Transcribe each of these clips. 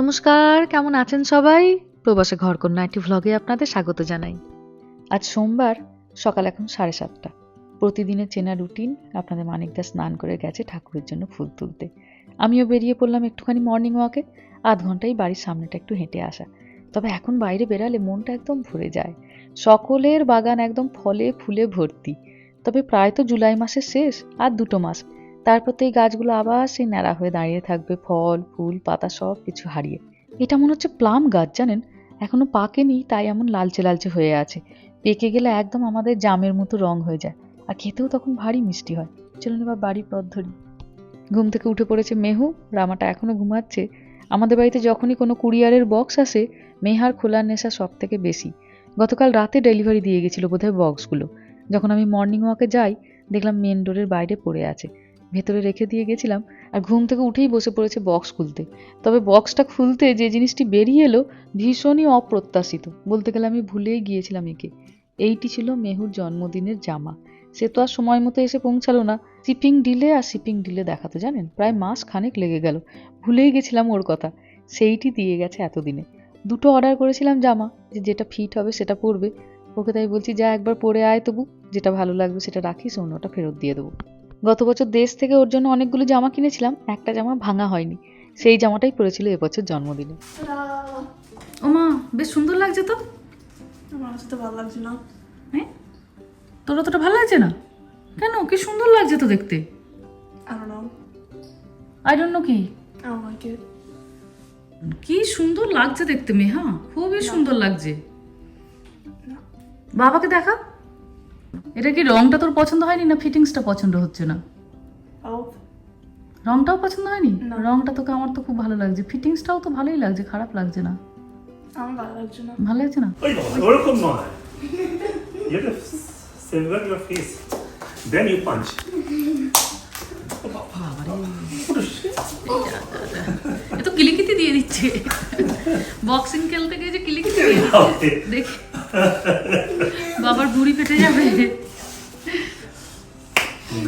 নমস্কার, কেমন আছেন সবাই? প্রবাসে ঘরকন্যা একটি ভ্লগে আপনাদের স্বাগত জানাই। আজ সোমবার, সকাল এখন 7:30। প্রতিদিনের চেনা রুটিন, আপনাদের মানিকদা স্নান করে গেছে ঠাকুরের জন্য ফুল তুলতে। আমিও বেরিয়ে পড়লাম একটুখানি মর্নিং ওয়াকে। আধ ঘন্টাই বাড়ির সামনেটা একটু হেঁটে আসা। তবে এখন বাইরে বেরালে মনটা একদম ভরে যায়। সকলের বাগান একদম ফলে ফুলে ভর্তি। তবে প্রায় তো জুলাই মাসের শেষ, আর 2 মাস। তারপর তো এই গাছগুলো আবার সেই ন্যাড়া হয়ে দাঁড়িয়ে থাকবে, ফল ফুল পাতা সব কিছু হারিয়ে। এটা মনে হচ্ছে প্লাম গাছ, জানেন? এখনো পাকেনি, তাই এমন লালচে লালচে হয়ে আছে। পেকে গেলে একদম আমাদের জামের মতো রং হয়ে যায়, আর খেতেও তখন ভারী মিষ্টি হয়। চলুন এবার বাড়ির পথ ধরি। ঘুম থেকে উঠে পড়েছে মেহু, রামাটা এখনো ঘুমাচ্ছে। আমাদের বাড়িতে যখনই কোনো কুরিয়ারের বক্স আসে, মেহার খোলার নেশা সব থেকে বেশি। গতকাল রাতে ডেলিভারি দিয়ে গেছিল বোধহয় বক্সগুলো। যখন আমি মর্নিং ওয়াকে যাই, দেখলাম মেন ডোরের বাইরে পড়ে আছে। ভেতরে রেখে দিয়ে গেছিলাম, আর ঘুম থেকে উঠেই বসে পড়েছে বক্স খুলতে। তবে বক্সটা খুলতে যে জিনিসটি বেরিয়ে এলো, ভীষণই অপ্রত্যাশিত। বলতে গেলে আমি ভুলেই গিয়েছিলাম একে। এইটি ছিল মেহুর জন্মদিনের জামা। সে তো আর সময় মতো এসে পৌঁছালো না। শিপিং ডিলে দেখাতো, জানেন? প্রায় মাস খানেক লেগে গেল। ভুলেই গেছিলাম ওর কথা। সেইটি দিয়ে গেছে এতদিনে। 2টো অর্ডার করেছিলাম জামা, যেটা ফিট হবে সেটা পরবে। ওকে তাই বলছি, যা একবার পরে আয় তবু, যেটা ভালো লাগবে সেটা রাখিস, অন্যটা ফেরত দিয়ে দেবো। গত বছর দেশ থেকে ওর জন্য অনেকগুলো জামা কিনেছিলাম, একটা জামা ভাঙা হয়নি। সেই জামাটাই পরেছিল এবছর জন্মদিনে। ওমা, বেশ সুন্দর লাগছে তো। আমার কাছে তো ভালো লাগছে না। হ্যাঁ, তোর অতটা ভালো লাগছে না কেন? কি সুন্দর লাগছে তো দেখতে। I don't know. I don't know কি I don't like it. কি সুন্দর লাগছে দেখতে মেহা, খুবই সুন্দর লাগছে। না। বাবাকে দেখা। এটা কি রংটা তোর পছন্দ হয়নি, না ফিটিংসটা পছন্দ হচ্ছে না? Both. রংটাও পছন্দ হয়নি? না। রংটা তোকে আমার তো খুব ভালো লাগছে, ফিটিংসটাও তো ভালোই লাগছে, খারাপ লাগছে না। আমার ভালো লাগছে না। ভালো লাগছে না? ওই বাবা, ওরকম নয়। You have to safeguard your face. Then you punch. এ তো কিলিকিতি দিয়ে দিচ্ছে। বক্সিং খেলতে গিয়ে যে কিলিকিতি দিয়ে দিচ্ছে, দেখি বাবার ভুঁড়ি ফেটে যাবে।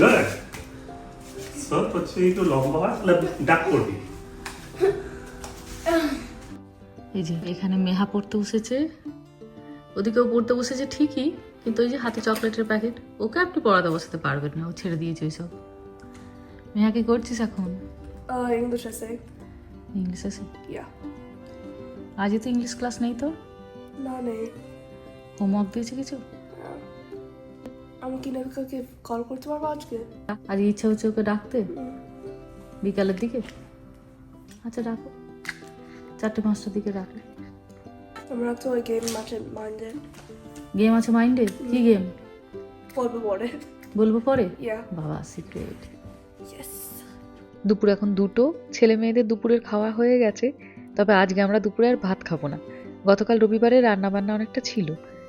Good. So, হচ্ছে একটু লম্বা হয়, তাহলে ডাক করবি। এই যে এখানে মেহা পড়তে বসেছে, ওদিকেও পড়তে বসেছে ঠিকই, কিন্তু ওই যে হাতে চকলেটের প্যাকেট, ওকে আপনি পড়াতে বসাতে পারবেন না, ও ছেড়ে দিয়েছে ওইসব। মেহা কি করছিস এখন? English essay. ইংলিশ আছে? Yeah. আজই তো ইংলিশ ক্লাস নেই তো? না নেই। হোমওয়ার্ক দিয়েছে কিছু? আমি কি নাকাকে কল করতে পারবো আজকে? আজ ইচ্ছা হচ্ছে ওকে ডাকতে বিকালের দিকে? আচ্ছা ডাকো, 4-5টার দিকে ডাকলে। আমরা তো ওই গেম আছে মাইন্ডে। গেম আছে মাইন্ডে? কি গেম? বলবো পরে। বলবো পরে? Yeah. বাবা, সিক্রেট। Yes. দুপুর এখন 2টো, ছেলে মেয়েদের দুপুরের খাওয়া হয়ে গেছে। তবে আজকে আমরা দুপুরে আর ভাত খাবো না। গতকাল রবিবারে রান্নাবান্না অনেকটা ছিল,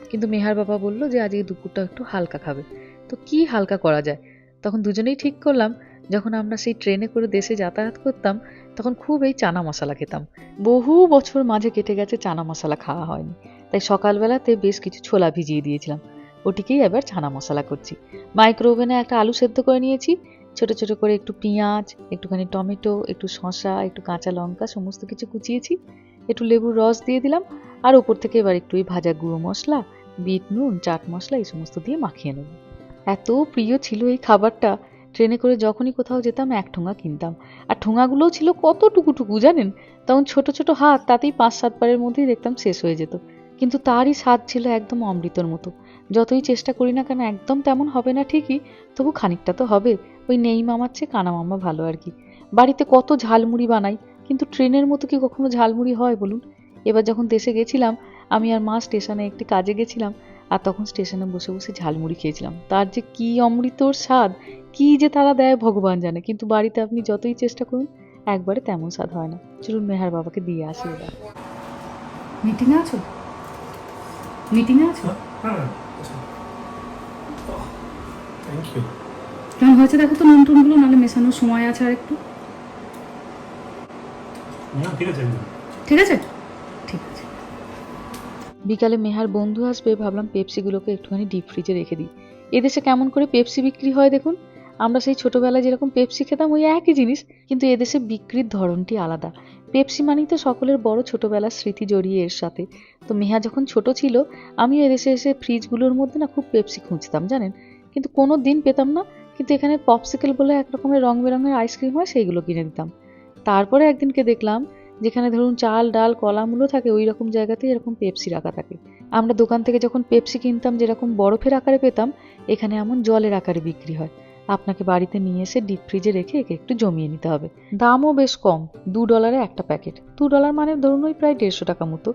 কিন্তু মেহার বাবা বললো যে আজকে দুপুরটা একটু হালকা খাবে। তো কি হালকা করা যায়? তখন দুজনেই ঠিক করলাম, যখন আমরা সেই ট্রেনে করে দেশে যাতায়াত করতাম, তখন খুব এই চানা মশলা খেতাম। বহু বছর মাঝে কেটে গেছে চানা মশলা খাওয়া হয়নি। তাই সকালবেলাতে বেশ কিছু ছোলা ভিজিয়ে দিয়েছিলাম, ওটিকেই এবার চানা মশলা করছি। মাইক্রো ওভেনে একটা আলু সেদ্ধ করে নিয়েছি, ছোট ছোট করে একটু পেঁয়াজ, একটুখানি টমেটো, একটু শসা, একটু কাঁচা লঙ্কা সমস্ত কিছু কুচিয়েছি, একটু লেবুর রস দিয়ে দিলাম, আর ওপর থেকে এবার একটু ওই ভাজা গুঁড়ো মশলা, বিট নুন, চাট মশলা এই সমস্ত দিয়ে মাখিয়ে নেব। এত প্রিয় ছিল এই খাবারটা, ট্রেনে করে যখনই কোথাও যেতাম 1 ঠোঙা কিনতাম। আর ঠোঙাগুলোও ছিল কত টুকু জানেন? তখন ছোট ছোট হাত, তাতেই 5-7 বারের মধ্যেই দেখতাম শেষ হয়ে যেত। কিন্তু তারই স্বাদ ছিল একদম অমৃতর মতো। যতই চেষ্টা করি না কেন একদম তেমন হবে না ঠিকই, তবু খানিকটা তো হবে। ওই নেই মামার চেয়ে কানা মামা ভালো আর কি। বাড়িতে কত ঝালমুড়ি বানাই, কিন্তু ট্রেনের মতো কি কখনো ঝালমুড়ি হয় বলুন? এবার যখন দেশে গেছিলাম, আমি আর মা স্টেশনে একটি কাজে গেছিলাম, আর তখন স্টেশনে বসে বসে ঝালমুড়ি খেয়েছিলাম। তার যে কি অমৃতর স্বাদ, কি যে তারা দেয় ভগবান জানে। কিন্তু বাড়িতে আপনি যতই চেষ্টা করুন, একবারে তেমন স্বাদ হয় না। চলুন মেহার বাবাকে দিয়ে আসি এবার। মিটিংয়ে আছো? মিটিংয়ে আছো? হ্যাঁ, থ্যাংক ইউ। কেমন হয়েছে দেখো তো নুন টুনগুলো, নাহলে মেশানোর সময় আছে আর একটু। না, ঠিক আছে। ঠিক আছে, ঠিক আছে। বিকালে মেহার বন্ধু আসবে, ভাবলাম পেপসিগুলোকে একটুখানি ডিপ ফ্রিজে রেখে দিই। এদেশে কেমন করে পেপসি বিক্রি হয় দেখুন। আমরা সেই ছোটবেলায় যেরকম পেপসি খেতাম ওই একই জিনিস, কিন্তু এদেশে বিক্রির ধরনটি আলাদা। পেপসি মানেই তো সকলের বড় ছোটবেলার স্মৃতি জড়িয়ে এর সাথে। তো মেহা যখন ছোট ছিল আমিও এদেশে এসে ফ্রিজগুলোর মধ্যে না খুব পেপসি খুঁজতাম জানেন, কিন্তু কোনো দিন পেতাম না। কিন্তু এখানে পপসিকেল বলে এক রকমের রং বেরঙের আইসক্রিম হয়, সেইগুলো কিনে দিতাম। তারপরে একদিনকে দেখলাম যেখানে ধরুন চাল ডাল কলা মূলো থাকে ওই রকম জায়গাতেই এরকম পেপসি রাখা থাকে। আমরা দোকান থেকে যখন পেপসি কিনতাম যেরকম বরফের আকারে পেতাম, এখানে এমন জলের আকারে বিক্রি হয়। আপনাকে বাড়িতে নিয়ে এসে ডিপ ফ্রিজে রেখে একে একটু জমিয়ে নিতে হবে। দামও বেশ কম, $2 একটা প্যাকেট। $2 মানে ধরুন ওই প্রায় 150 টাকা মতো।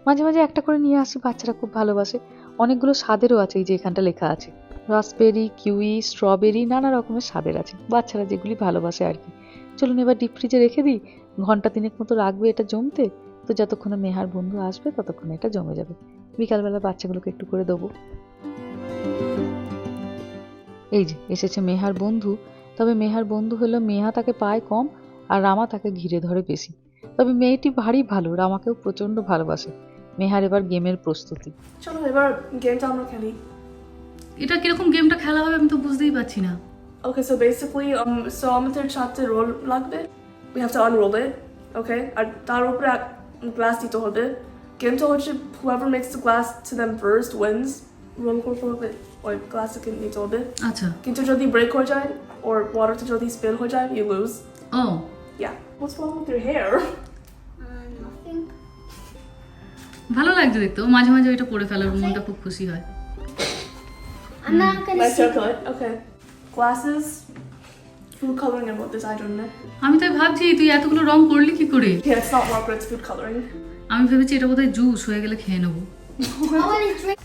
মাঝে মাঝে একটা করে নিয়ে আসি, বাচ্চারা খুব ভালোবাসে। অনেকগুলো স্বাদেরও আছে, এই যে এখানটা লেখা আছে রাসবেরি, কিউই, স্ট্রবেরি, নানা রকমের স্বাদের আছে, বাচ্চারা যেগুলি ভালোবাসে আর কি। চলুন এবার ডিপ ফ্রিজে রেখে দিই, ঘন্টা 3 মতো রাখবে এটা জমতে। তো যতক্ষণে মেহার বন্ধু আসবে ততক্ষণে এটা জমে যাবে। বিকালবেলা বাচ্চাগুলোকে একটু করে দেবো। এই যে এসেছে মেহার বন্ধু। তবে মেহার বন্ধু হলো মেহা তাকে পায় কম আর রামা তাকে ঘিরে ধরে বেশি। তবে মেয়েটি ভারী ভালো, রামাকেও প্রচন্ড ভালোবাসে। মেহার এবার গেমের প্রস্তুতি। চলো এবার গেমটা আমরা খেলি। এটা কিরকম গেমটা খেলা হবে আমি তো বুঝতেই পারছি না। Okay, so basically, so আমাদের 4টা রোল লাগবে. We have to unroll it, okay? আর তার উপরে গ্লাস দিতে হবে। গেমটা হচ্ছে whoever makes the glass to them first wins. Roll করতে হবে, ওই গ্লাসটাকে নিতে হবে। আচ্ছা, কিন্তু যদি ব্রেক হয়ে যায় or waterটা যদি spill হয়ে যায়, you lose. O Yeah. What's wrong with your hair? Nothing. ভালো লাগছে দেখতে, ও মাঝে মাঝে ওইটা পড়ে ফেলার মনটা খুব খুশি হয়। I'm not gonna My see. chocolate. Okay. Glasses. Food coloring and what this I don't know. আমি তাই ভাবছি তুই এতগুলো রং করলি কি করে। Yeah, it's not marker, it's food coloring. আমি ভেবেছি এটা বোধহয় জুস হয়ে গেলে খেয়ে নেবো। I want to drink.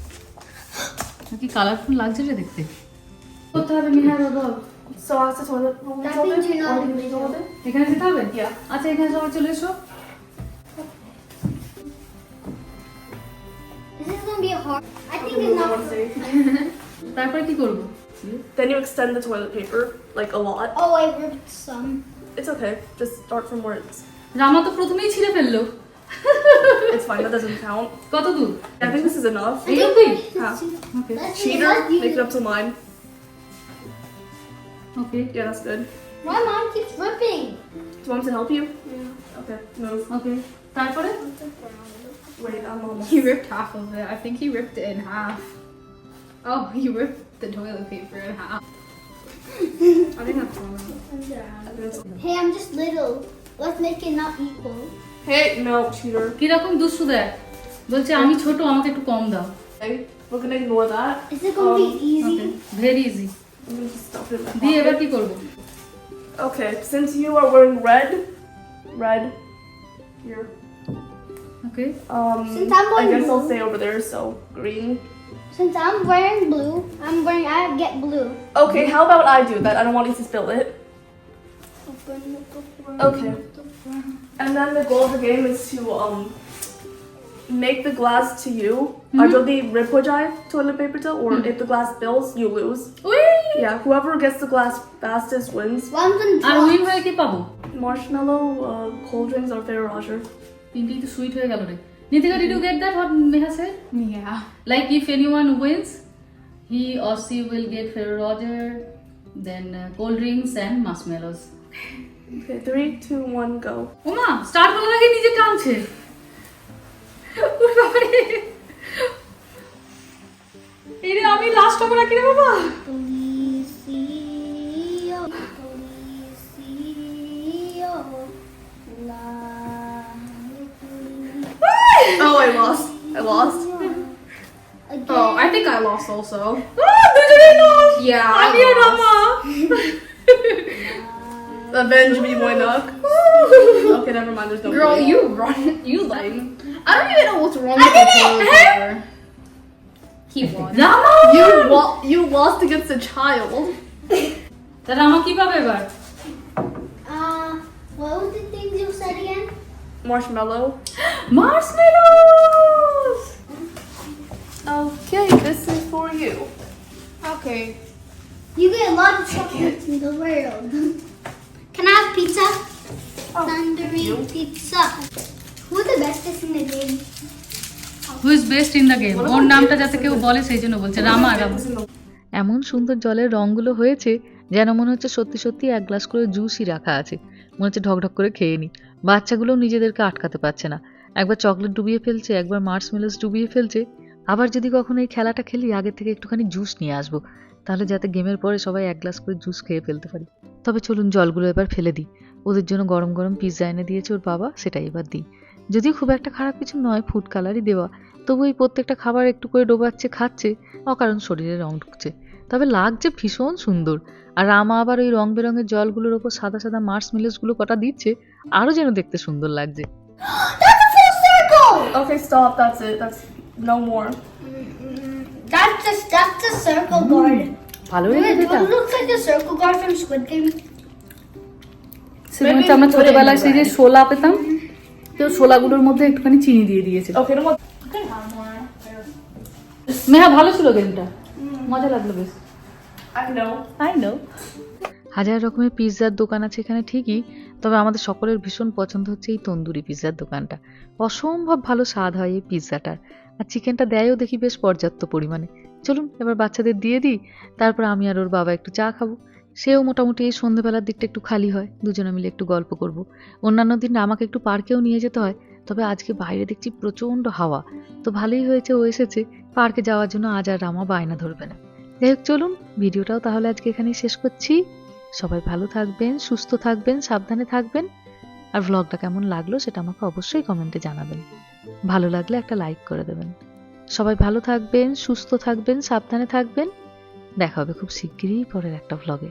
কি কালারফুল লাগছে রে দেখতে। করতে হবে মিনার বাবা। So I have to toilet roll That means you're not in the middle. এখানে যেতে হবে? Yeah. আচ্ছা এখানে সবাই চলে এসো। This is gonna be a hard. I think Okay, it's we not. want to say. তারপরে কি করব? Then you extend the toilet paper, like a lot. Oh, I ripped some. It's okay, just start from where it's. রামা তো প্রথমেই ছিঁড়ে ফেললো। It's fine, that doesn't count. কত দূর? I think this is enough. এই অবধি? Huh. Okay Cheater, make it up to mine. Okay Yeah, that's good. My mom keeps ripping. Do you want me to help you? Yeah. Okay, move. ওকে তারপরে Wait, I'm almost. He ripped half of it. I think he ripped it in half. Oh, he ripped the toilet paper in half. I think that's wrong. Hey, I'm just little. Let's make it not equal. Hey, no, cheater. কিরকম দুষ্টু দেখ, বলছে আমি ছোট আমাকে একটু কম দাও। Okay, we're gonna ignore that. Is it gonna be easy? Very easy. I'm gonna just stuff it in my দিয়ে এবার pocket. কি করব? Okay, since you are wearing red, here. Okay Since I'm I wearing guess I'll blue. stay over there, so green. Since I'm wearing blue, I get blue. Okay, how about I do that? I don't want you to spill it. Okay. And then the goal of the game is to make the glass to you. Or যদি rip ho jaye toilet paper to, or if the glass spills, you lose. Yeah, whoever gets the glass fastest wins. Well, I'm gonna আর draw. Win হয়ে কি পাবো? Marshmallow, cold drinks, or Ferrero Rocher. তিনটেই তো sweet হয়ে গেল রে। Nitika, did you get that what Neha said? Yeah. Like if anyone wins, he or she will get Ferrero Rocher, then cold drinks and marshmallows. Okay, 3, 2, 1, go. ওমা start হওয়ার আগে নিজে টানছে। ওরে বাবা রে। এই রে আমি লাস্ট হবে নাকি রে বাবা? Policio, policio, la. Oh, I lost. Again. Oh, I think I lost also. দুজনেই লস। Yeah, আমি আর I lost. Rama. Avenge me, boy knock. Okay, never mind, there's no Girl, point. you run. You lying. I don't even know what's wrong with the toilet paper. He won. Rama. You lost against a child. তা রামা কি পাবে এবার? What was the things you said again? Marshmallow. Marshmallows. Okay, this is for you. Okay. You get a lot of chocolates in the world. Can I have pizza? Thundery pizza. Who's the bestest in the game? Who is best in the game? ওর নামটা যাতে কেউ বলে সেই জন্য বলছে রামা রামা। This is the এমন সুন্দর জলের রঙগুলো হয়েছে যেন মনে হচ্ছে সত্যি সত্যি এক গ্লাস করে জুসই রাখা আছে, মনে হচ্ছে ঢকঢক করে খেয়ে নি। বাচ্চাগুলো নিজেদেরকে আটকাতে পারছে না, একবার চকলেট ডুবিয়ে ফেলছে, একবার মার্শমেলোস ডুবিয়ে ফেলছে। আবার যদি কখনো এই খেলাটা খেলি আগে থেকে একটুখানি জুস নিয়ে আসবো, তাহলে যাতে গেমের পরে সবাই এক গ্লাস করে জুস খেয়ে ফেলতে পারি। তবে চলুন জলগুলো এবার ফেলে দিই। ওদের জন্য গরম গরম পিৎজা এনে দিয়েছে ওর বাবা, সেটাই এবার দিই। যদিও খুব একটা খারাপ কিছু নয়, ফুড কালারই দেওয়া, তবু এই প্রত্যেকটা খাবার একটু করে ডোবাচ্ছে, খাচ্ছে, অকারণ শরীরে রং ঢুকছে। তবে লাগছে ভীষণ সুন্দর। আর রামা আবার ওই রং বেরঙের জলগুলোর ওপর সাদা সাদা মার্শমেলোসগুলো কটা দিচ্ছে, আরও যেন দেখতে সুন্দর লাগছে। That's a full circle. Okay, stop. That's it. That's no more. That's the circle guard. ভালো It লেগেছে এটা? looks like the circle guard from Squid Game. সেটা হচ্ছে আমরা ছোটবেলায় সেই যে শোলা পেতাম, তো শোলাগুলোর মধ্যে একটুখানি চিনি দিয়ে দিয়েছে। Okay, no more. মেহা ভালো ছিল গেমটা, মজা লাগলো বেশ। I know. I know. হাজার রকমের পিৎজার দোকান আছে এখানে ঠিকই, তবে আমাদের সকলের ভীষণ পছন্দ হচ্ছে এই তন্দুরি পিৎজার দোকানটা। অসম্ভব ভালো স্বাদ হয় এই পিৎজাটার, আর চিকেনটা দেয়ও দেখি বেশ পর্যাপ্ত পরিমাণে। চলুন এবার বাচ্চাদের দিয়ে দিই, তারপর আমি আর ওর বাবা একটু চা খাবো। সেও মোটামুটি এই সন্ধ্যেবেলার দিকটা একটু খালি হয়, দুজনে মিলে একটু গল্প করব। অন্যান্য দিন আমাকে একটু পার্কেও নিয়ে যেতে হয়, তবে আজকে বাইরে দেখছি প্রচণ্ড হাওয়া, তো ভালোই হয়েছে ও এসেছে। পার্কে যাওয়ার জন্য আজ আর রামা বায়না ধরবে না। যাই হোক চলুন, ভিডিওটাও তাহলে আজকে এখানেই শেষ করছি। সবাই ভালো থাকবেন, সুস্থ থাকবেন, সাবধানে থাকবেন। আর ভ্লগটা কেমন লাগলো সেটা আমাকে অবশ্যই কমেন্টে জানাবেন। ভালো লাগলে একটা লাইক করে দেবেন। সবাই ভালো থাকবেন, সুস্থ থাকবেন, সাবধানে থাকবেন। দেখা হবে খুব শিগগিরই পরের একটা ভ্লগে।